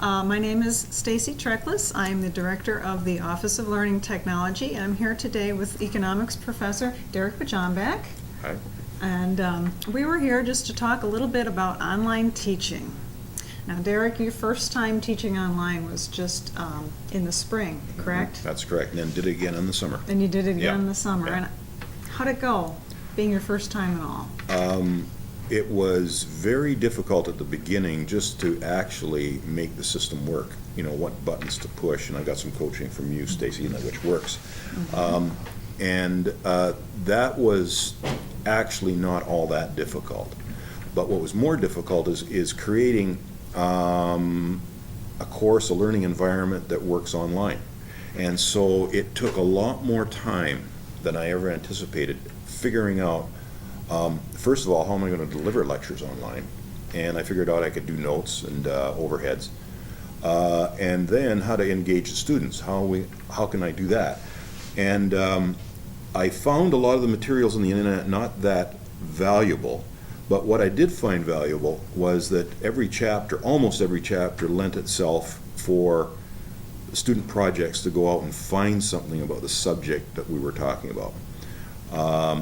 My name is Stacy Treckless. I'm the director of the Office of Learning Technology. I'm here today with economics professor Derek Bjonback. Hi. And we were here just to talk a little bit about online teaching. Now, Derek, your first time teaching online was just in the spring, correct? That's correct, and then did it again in the summer. And you did it again Yeah. in the summer. Yeah. And how'd it go, being your first time and all? It was very difficult at the beginning just to actually make the system work. You know, what buttons to push, and I got some coaching from you, Stacy, which works. That was actually not all that difficult. But what was more difficult is creating a course, a learning environment that works online. And so it took a lot more time than I ever anticipated figuring out, first of all, how am I going to deliver lectures online? And I figured out I could do notes and overheads. And then how to engage the students. How can I do that? And I found a lot of the materials on the internet not that valuable. But what I did find valuable was that almost every chapter lent itself for student projects to go out and find something about the subject that we were talking about.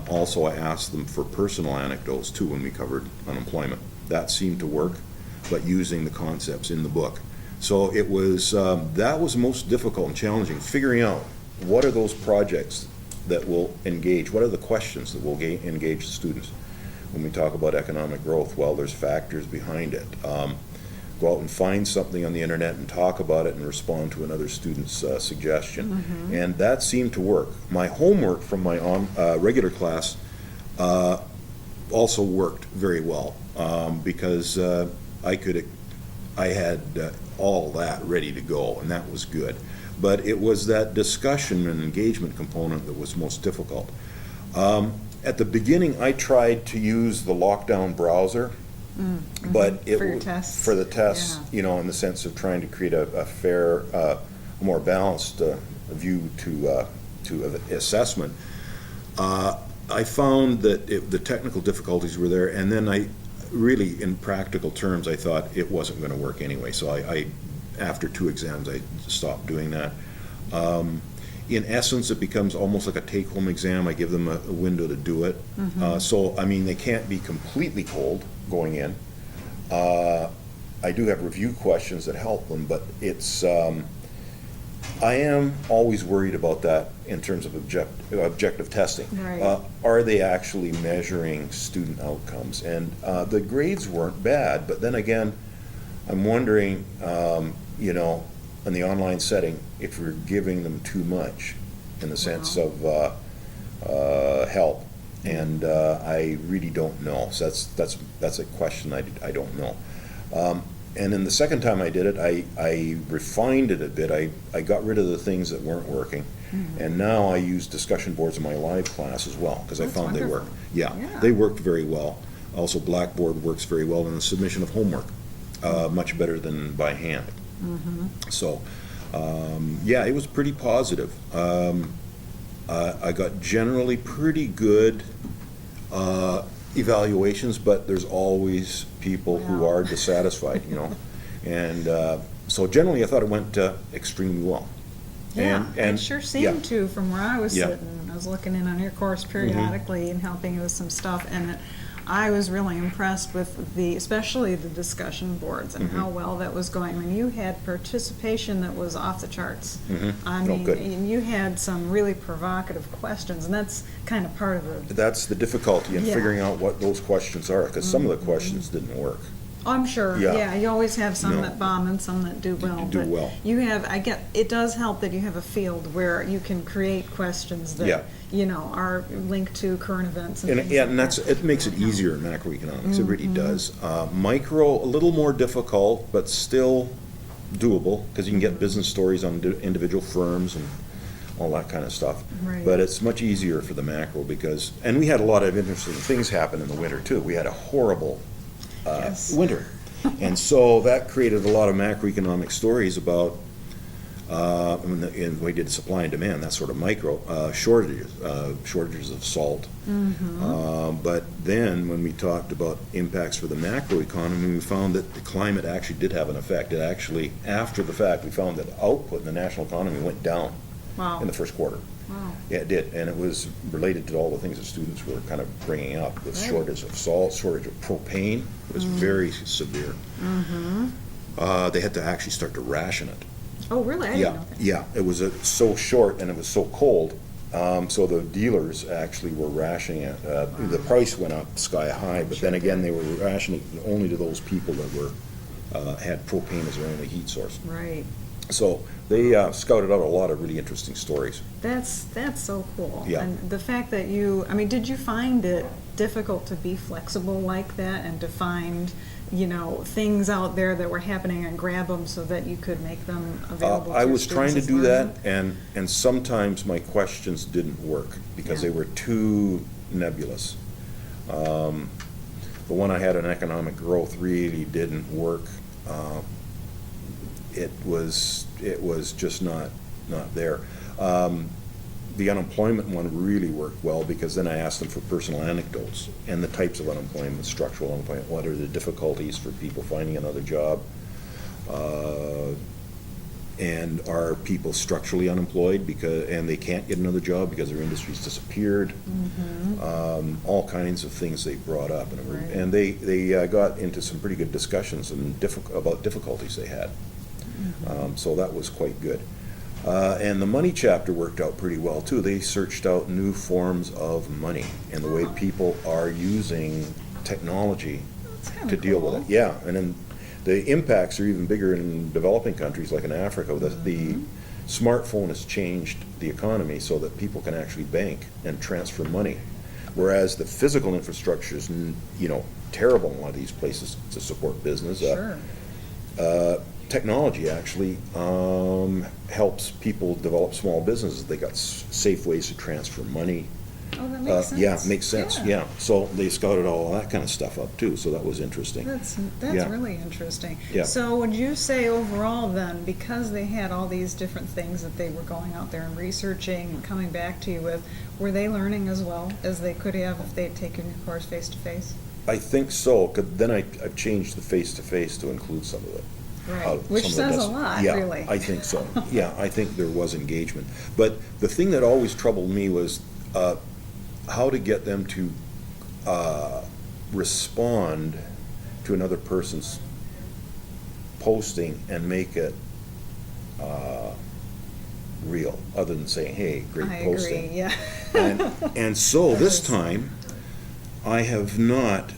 Also, I asked them for personal anecdotes too when we covered unemployment. That seemed to work, but using the concepts in the book. So it was that was most difficult and challenging, figuring out what are those projects that will engage, what are the questions that will engage the students. When we talk about economic growth, well, there's factors behind it. Go out and find something on the internet and talk about it and respond to another student's suggestion. And that seemed to work. My homework from my regular class also worked very well because I had all that ready to go, and that was good. But it was that discussion and engagement component that was most difficult. At the beginning, I tried to use the lockdown browser, but For your tests. for the tests, Yeah. in the sense of trying to create a fair, more balanced view to assessment. I found that the technical difficulties were there, and then I really, in practical terms, I thought it wasn't going to work anyway. So I after 2 exams, I stopped doing that. In essence, it becomes almost like a take-home exam. I give them a window to do it. So, I mean, they can't be completely cold going in. I do have review questions that help them, but it's, I am always worried about that in terms of objective testing. Right. Are they actually measuring student outcomes? And the grades weren't bad, but then again, I'm wondering, in the online setting, if you're giving them too much in the sense of help, and I really don't know. So that's a question I don't know. And then the second time I did it, I refined it a bit. I got rid of the things that weren't working, and now I use discussion boards in my live class as well because I found wonderful. they work. Yeah, Yeah. they worked very well. Also, Blackboard works very well in the submission of homework, much better than by hand. So, it was pretty positive. I got generally pretty good evaluations, but there's always people who Yeah. are dissatisfied, And so generally I thought it went extremely well. Yeah, And it sure yeah. seemed to from where I was Yeah. sitting. I was looking in on your course periodically and helping you with some stuff, and I was really impressed with especially the discussion boards and how well that was going. I mean, you had participation that was off the charts. I mean, good. and you had some really provocative questions, and that's kind of part of the. That's the difficulty in Yeah. figuring out what those questions are, because some of the questions didn't work. Oh, I'm sure. Yeah. Yeah, you always have some No. that bomb and some that do well. Do but well. You have. It does help that you have a field where you can create questions that Yeah. are linked to current events and And, things yeah, like and that. it makes it easier in macroeconomics, it really does. Micro, a little more difficult, but still doable, because you can get business stories on individual firms and all that kind of stuff. Right. But it's much easier for the macro and we had a lot of interesting things happen in the winter too. We had a horrible Yes. winter. And so that created a lot of macroeconomic stories about And we did supply and demand, that's sort of micro, shortages of salt. But then, when we talked about impacts for the macroeconomy, we found that the climate actually did have an effect. It actually, after the fact, we found that output in the national economy went down Wow. in the first quarter. Wow. Yeah, it did, and it was related to all the things that students were kind of bringing up. The Right. shortage of salt, shortage of propane was very severe. They had to actually start to ration it. Oh, really? I didn't know that. Yeah, it was so short and it was so cold, so the dealers actually were rationing it. The price went up sky high, but Sure then again, did. they were rationing only to those people that were, had propane as their only heat source. Right. So they scouted out a lot of really interesting stories. That's so cool. Yeah. And the fact that I mean, did you find it difficult to be flexible like that and to find, things out there that were happening and grab them so that you could make them available to I your was trying to students do as that, learning? and sometimes my questions didn't work because Yeah. they were too nebulous. The one I had on economic growth really didn't work. It was just not there. The unemployment one really worked well because then I asked them for personal anecdotes and the types of unemployment, structural unemployment, what are the difficulties for people finding another job? And are people structurally unemployed and they can't get another job because their industry's disappeared? All kinds of things they brought up, Right. and they got into some pretty good discussions about difficulties they had. So that was quite good. And the money chapter worked out pretty well too. They searched out new forms of money and the way Oh. people are using technology That's kinda to deal with cool. it. Yeah, and then the impacts are even bigger in developing countries like in Africa. The smartphone has changed the economy so that people can actually bank and transfer money. Whereas the physical infrastructure is, terrible in a lot of these places to support business. Sure. Technology actually helps people develop small businesses. They got safe ways to transfer money. Oh, that makes sense. Yeah, makes sense, yeah. So they scouted all that kind of stuff up too, so that was interesting. That's Yeah. really interesting. Yeah. So would you say overall then, because they had all these different things that they were going out there and researching and coming back to you with, were they learning as well as they could have if they'd taken your course face-to-face? I think so, 'cause then I've changed the face-to-face to include some of it. Right, which some of the says a lessons. lot, Yeah, really. I think so. Yeah, I think there was engagement. But the thing that always troubled me was how to get them to respond to another person's posting and make it real, other than saying, hey, great I posting. agree, yeah. And so That this is- time, I have not,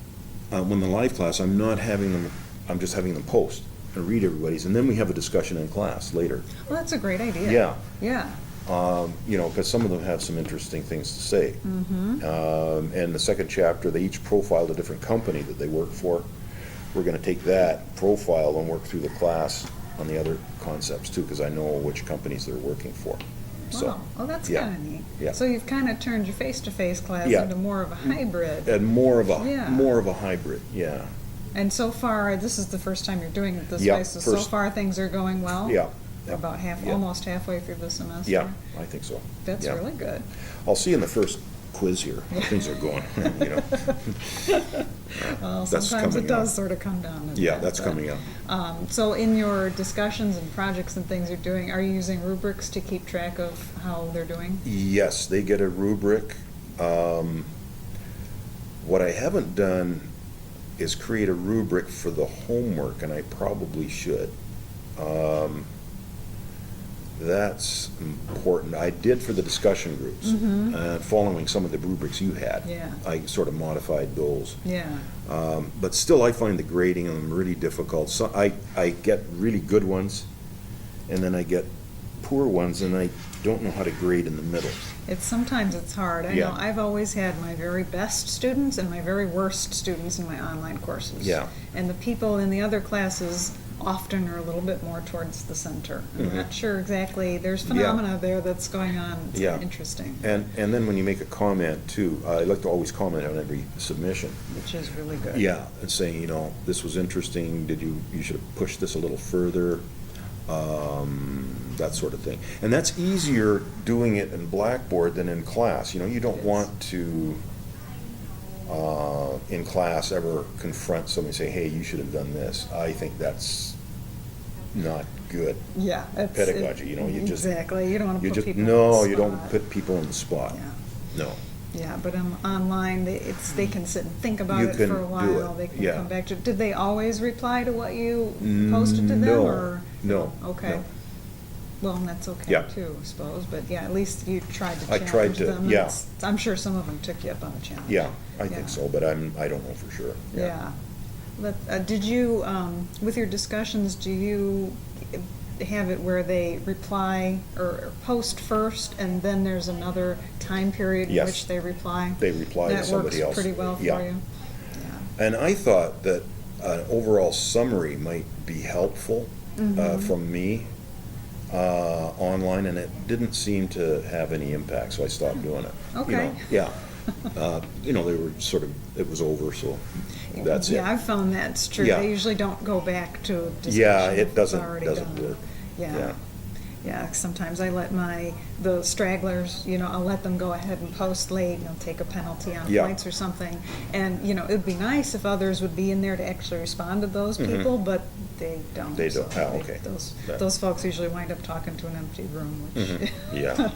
when the live class, I'm not having them, I'm just having them post and read everybody's, and then we have a discussion in class later. Well, that's a great idea. Yeah. Yeah. Because some of them have some interesting things to say. And the second chapter, they each profiled a different company that they work for. We're gonna take that profile and work through the class on the other concepts too, because I know which companies they're working for. So, Wow, well, that's yeah, kind of neat. yeah. So you've kind of turned your face-to-face class Yeah. into more of a hybrid. and more of Yeah. a hybrid, yeah. And so far, this is the first time you're doing it this Yeah, way, so first- far things are going well? Yeah. We're about Yeah. almost halfway through the semester? Yeah, I think so. That's Yeah. really good. I'll see you in the first quiz here, how things are going, you know. Well, That's sometimes it coming does up. sort of come down to Yeah, that, that's but, coming up. So in your discussions and projects and things you're doing, are you using rubrics to keep track of how they're doing? Yes, they get a rubric. What I haven't done is create a rubric for the homework, and I probably should. That's important. I did for the discussion groups, following some of the rubrics you had. Yeah. I sort of modified those. Yeah. But still, I find the grading of them really difficult. So I get really good ones, and then I get poor ones, and I don't know how to grade in the middle. Sometimes it's hard. I Yeah. know I've always had my very best students and my very worst students in my online courses. Yeah. And the people in the other classes often are a little bit more towards the center. I'm not sure exactly, there's phenomena there that's going on. It's Yeah. interesting, And then when you make a comment too, I like to always comment on every submission. which is really good. Yeah, and saying, this was interesting, you should have pushed this a little further. that sort of thing. And that's easier doing it in Blackboard than in class. You know, you don't Yes. want to, in class, ever confront somebody and say, hey, you should have done this. I think that's not good Yeah. pedagogy, you know, you just. Exactly, you don't want to You put just, people on the no, spot. you don't put people on the spot. Yeah. No. Yeah, but online, they can sit and think about You it can for a do while. it, They can yeah. come back to. Did they always reply to what you posted to them? No, Or no, okay. no. Well, and that's okay Yeah. too, I suppose. But yeah, at least you tried to I challenge tried to, them. yeah. I'm sure some of them took you up on the challenge. Yeah, I Yeah. think so, but I don't know for sure. Yeah. But did you, with your discussions, do you have it where they reply or post first, and then there's another time period in Yes. which they reply? They reply to somebody else. That works pretty well for Yeah. you? And I thought that an overall summary might be helpful from me online, and it didn't seem to have any impact, so I stopped doing it. You Okay. know, yeah. You know, they were sort of, it was over, so that's it. Yeah, I've found that's true. Yeah. They usually don't go back to discussion. Yeah, if it it's doesn't already work. done. Yeah. Yeah. Yeah, sometimes I let the stragglers, I'll let them go ahead and post late, and they'll take a penalty on Yeah. flights or something. And, it'd be nice if others would be in there to actually respond to those people, but they don't. They don't. So Oh, okay. That- Those folks usually wind up talking to an empty room, which. Yeah.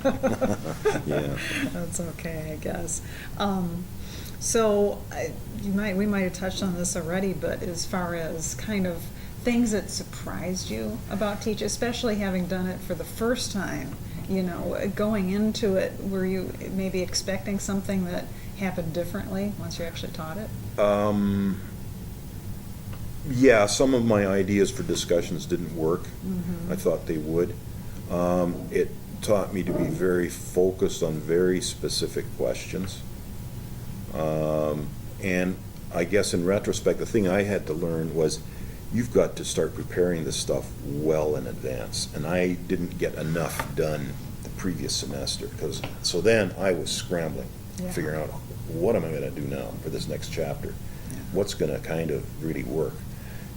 Yeah. That's okay, I guess. So we might have touched on this already, but as far as kind of things that surprised you about teaching, especially having done it for the first time, going into it, were you maybe expecting something that happened differently once you actually taught it? Yeah, some of my ideas for discussions didn't work. Mm-hmm. I thought they would. It taught me to be very focused on very specific questions. And I guess in retrospect, the thing I had to learn was you've got to start preparing this stuff well in advance. And I didn't get enough done the previous semester, so then I was scrambling, Yeah. figuring out what am I going to do now for this next chapter? What's going to kind of really work?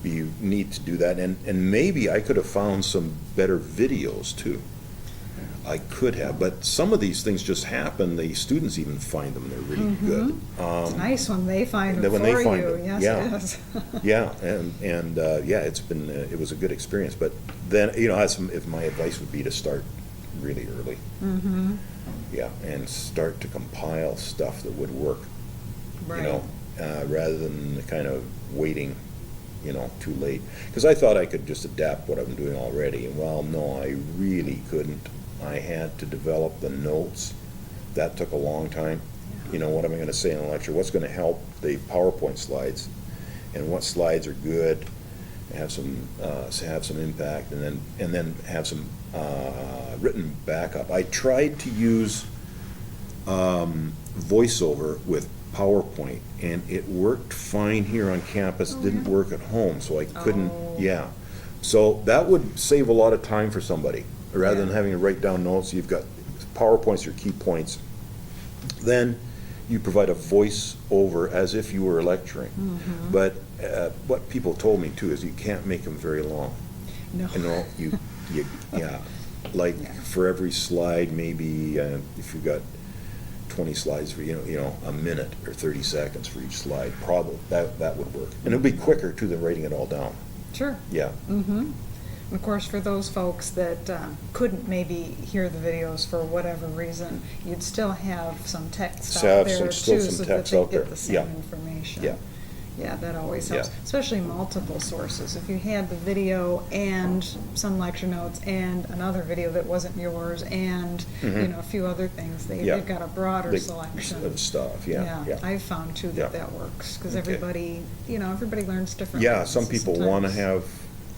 You need to do that, and maybe I could have found some better videos too. I could have, but some of these things just happen. The students even find them; they're really good. It's nice when they find them when they for find you. them, Yes, yeah. yes. Yeah, and yeah, it was a good experience. But then if my advice would be to start really early. Mm-hmm. Yeah, and start to compile stuff that would work. Right. Rather than kind of waiting, too late. Because I thought I could just adapt what I'm doing already, and well, no, I really couldn't. I had to develop the notes. That took a long time. What am I going to say in a lecture? What's going to help the PowerPoint slides, and what slides are good, have some impact, and then have some written backup. I tried to use voiceover with PowerPoint, and it worked fine here on campus, didn't work at home, so I couldn't, Oh. So that would save a lot of time for somebody, rather than Yeah. having to write down notes. You've got PowerPoint's your key points. Then you provide a voice over as if you were lecturing. Mm-hmm. But what people told me too is you can't make them very long. No. Yeah, like Yeah. for every slide, maybe if you've got 20 slides for, a minute or 30 seconds for each slide, probably that would work. And it'd be quicker too than writing it all down. Sure. Yeah. Mm-hmm. Of course, for those folks that couldn't maybe hear the videos for whatever reason, you'd still have some text out there still too, some so that text they out there. get the same Yeah. information. Yeah. Yeah, that always helps, Yeah. especially multiple sources. If you had the video and some lecture notes and another video that wasn't yours and, a few other things, Yeah. they've got a broader Big selection. of stuff, yeah. I've found too Yeah. that works, because Okay. everybody learns differently. Yeah, some people want to Sometimes-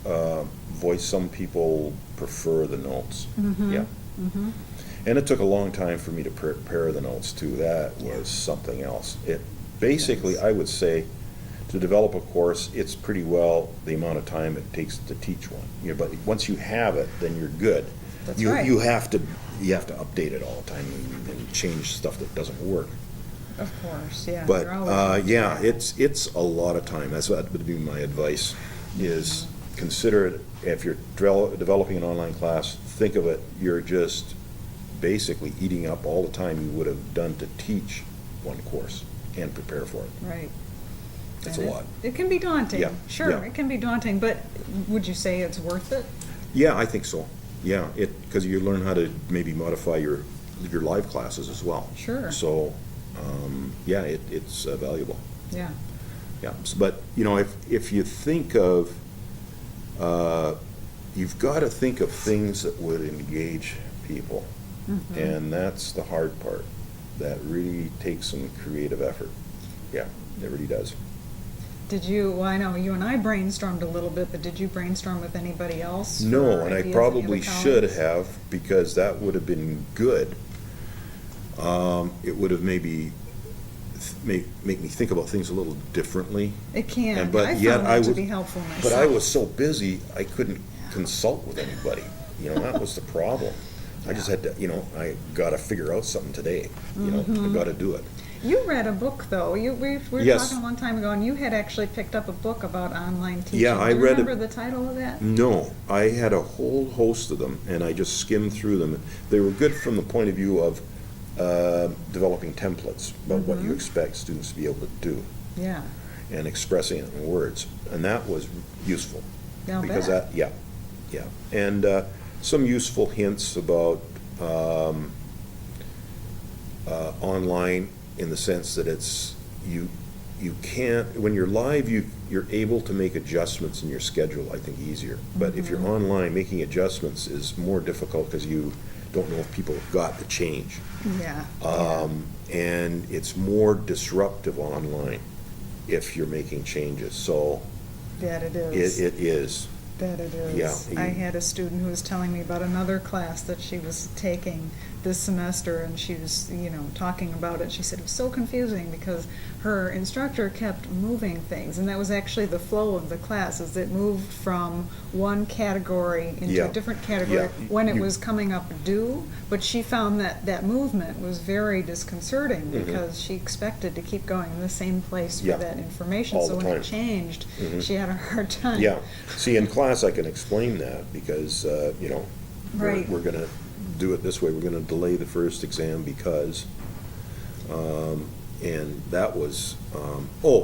have voice, some people prefer the notes. Mhm. Yeah. Mhm. And it took a long time for me to prepare the notes too. That was something else. Basically, Yes. I would say, to develop a course, it's pretty well the amount of time it takes to teach one. But once you have it, then you're good. That's you, right. You have to update it all the time and change stuff that doesn't work. Of course, yeah. But you're always- yeah, it's a lot of time. That's what would be my advice. Is consider it, if you're developing an online class, think of it, you're just basically eating up all the time you would have done to teach one course and prepare for it. Right. It's And a lot. It can be daunting. Yeah, Sure, yeah. it can be daunting, but would you say it's worth it? Yeah, I think so. Yeah, because you learn how to maybe modify your live classes as well. Sure. So, yeah, it's valuable. Yeah. Yeah, but, if you think of, you've got to think of things that would engage people. Mm-hmm. And that's the hard part. That really takes some creative effort. Yeah, it really does. Well, I know you and I brainstormed a little bit, but did you brainstorm with anybody else? No, for and I ideas, any probably other should colleagues? have, because that would have been good. It would have maybe make me think about things a little differently. It can. And- but I yet found I that to would- be helpful myself. But I was so busy, I couldn't consult with anybody. That was the problem. I just had to, I gotta figure out something today, I gotta do it. You read a book, though. We were Yes. talking a long time ago, and you had actually picked up a book about online teaching. Yeah, I Do you read it. remember the title of that? No, I had a whole host of them, and I just skimmed through them. They were good from the point of view of developing templates about what you expect students to be able to do Yeah. and expressing it in words, and that was useful. I'll Because bet. yeah, and some useful hints about online, in the sense that it's, you can't, when you're live, you're able to make adjustments in your schedule, I think, easier. But if you're online, making adjustments is more difficult because you don't know if people have got the change. Yeah. And it's more disruptive online if you're making changes, so That it is. it is. That it is. Yeah, I had a student who was telling me about another class that she was taking this semester, and she was, talking about it. She said it was so confusing because her instructor kept moving things, and that was actually the flow of the class, is it moved from one category into Yeah. a different category Yeah, when it you- was coming up due, but she found that movement was very disconcerting because she expected to keep going in the same place for Yeah. that information. All So the when time. it changed, she had a hard time. Yeah, see, in class, I can explain that, because, Right. we're gonna do it this way, we're gonna delay the first exam because, and that was,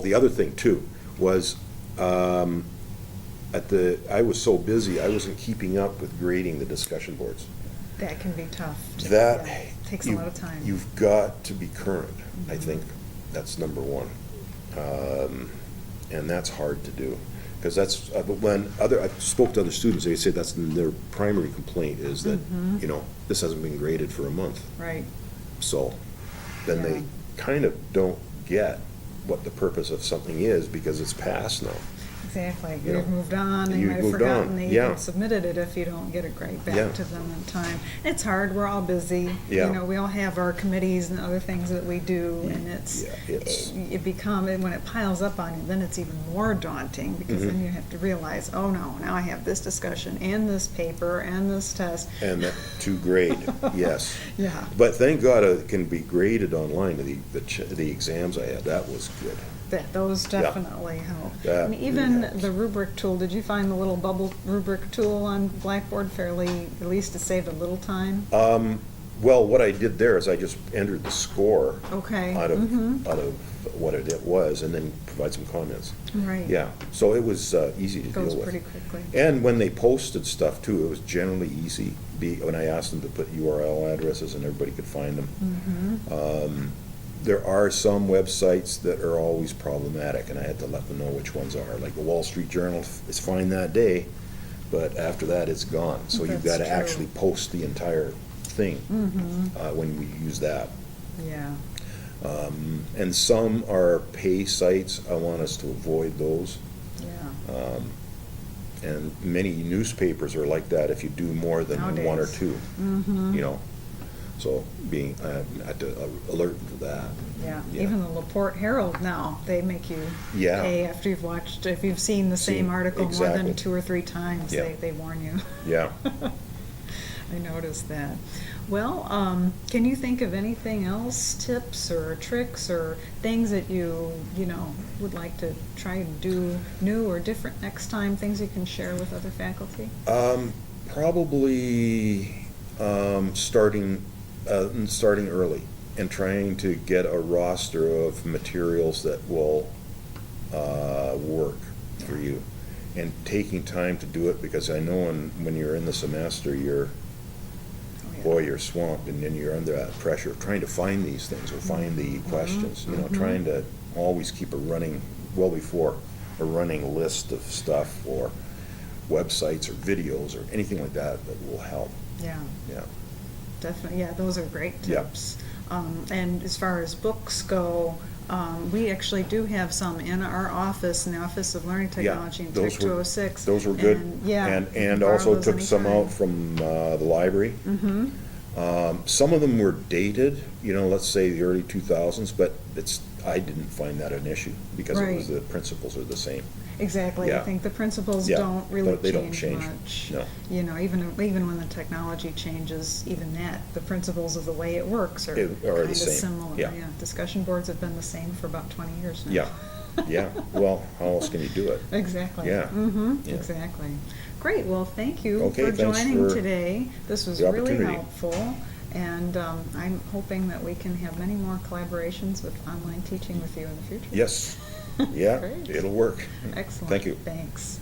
the other thing too, was, I was so busy, I wasn't keeping up with grading the discussion boards. That can be tough. That. Yeah, takes a lot of time. You've got to be current, I think, that's number one. And that's hard to do, because that's, I spoke to other students, they say that's their primary complaint, is that, this hasn't been graded for a month. Right. So, then Yeah. they kind of don't get what the purpose of something is, because it's past now. Exactly. You know, You've moved on, they you've might have moved forgotten on, they yeah. even submitted it if you don't get it right Yeah. back to them in time. It's hard, we're all busy. Yeah. We all have our committees and other things that we do, and it becomes, when it piles up on you, then it's even more daunting, because then you have to realize, oh no, now I have this discussion and this paper and this test. And that, to grade, yes. Yeah. But thank God it can be graded online, the exams I had, that was good. Those definitely help. That And really even helps. the rubric tool, did you find the little bubble rubric tool on Blackboard fairly, at least it saved a little time? Well, what I did there is I just entered the score Okay. out of what it was, and then provide some comments. Right. Yeah, so it was easy to deal Goes with. pretty quickly. And when they posted stuff too, it was generally easy. When I asked them to put URL addresses and everybody could find them. There are some websites that are always problematic, and I had to let them know which ones are. Like the Wall Street Journal is fine that day, but after that, it's gone. So you've got That's to true. actually post the entire thing when we use that. Yeah. And some are pay sites. I want us to avoid those. Yeah. And many newspapers are like that if you do more than one or Nowadays. two. So I had to alert them to that. Yeah. Yeah. Even the LaPorte Herald now, they make you Yeah. pay after if you've seen the same article more than exactly. 2 or 3 times, Yeah. they warn you. Yeah. I noticed that. Well, can you think of anything else, tips or tricks or things that you would like to try to do new or different next time, things you can share with other faculty? Probably starting early and trying to get a roster of materials that will work for you, and taking time to do it, because I know when you're in the semester, you're swamped, and then you're under that pressure of trying to find these things or find the questions, trying to always keep a running list of stuff or websites or videos or anything like that will help. Yeah. Yeah. Definitely, yeah, those are great Yeah. tips. And as far as books go, we actually do have some in our office, in the Office of Learning Technology in Tech 206. Those were good. And, yeah. And borrow also those took some anytime. out from the library. Mm-hmm. Some of them were dated, let's say the early 2000s, but I didn't find that an issue, because it was Right. the principles are the same. Exactly. I Yeah. think the principles Yeah. don't really They don't change change. much. No. Even when the technology changes, even that, the principles of the way it works are Are kind the of same. similar. Yeah. Discussion boards have been the same for about 20 years now. Yeah, yeah. Well, how else can you do it? Exactly. Yeah. Mm-hmm. Yeah. Exactly. Great. Well, thank you Okay, for thanks joining for today. This was the really opportunity. helpful. And I'm hoping that we can have many more collaborations with online teaching with you in the future. Yes, yeah, Great. it'll work. Excellent. Thank you. Thanks.